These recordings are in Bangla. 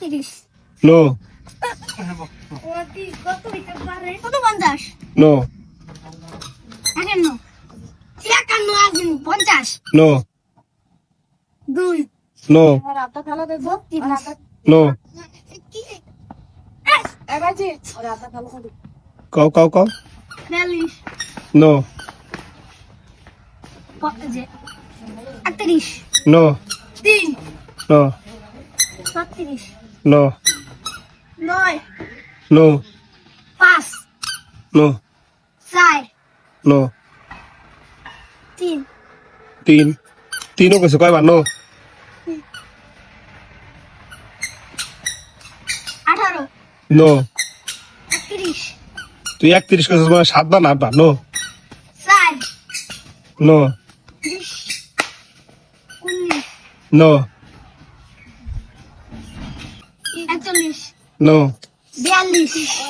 30 নো কত 50 নো 51 50 নো 2 নো রাতা খেলা দেখবো 30 নো এবারে রাতা খেলা দেখবো কাও 42 no 38 no 3 no 36 no 9 no 5 no 4 no 3 তিনও কইছো কয়বার নো 18 নো 31 তুই 31 কইছিস মানে 7 বার না 8 বার no 4 no 20 19 no 41 no 42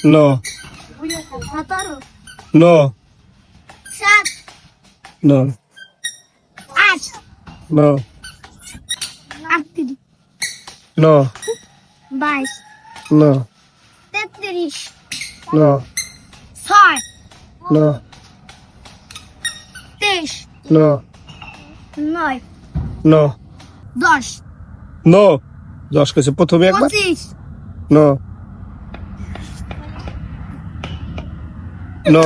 no 44 no 17 no 7 no 8 no 38 no 22 no 33 no 6 no 23 no 9 no 10 no 10 কইছে প্রথমে একবার 25 নো নো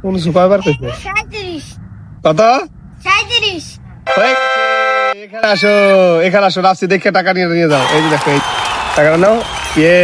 19 কয়বার কইছে 37 কত 37 হয়ে গেছে। এখানে আসো রাস্তি দেখে টাকা নিয়ে যাও এই যে দেখো এই টাকাটা নাও ইয়ে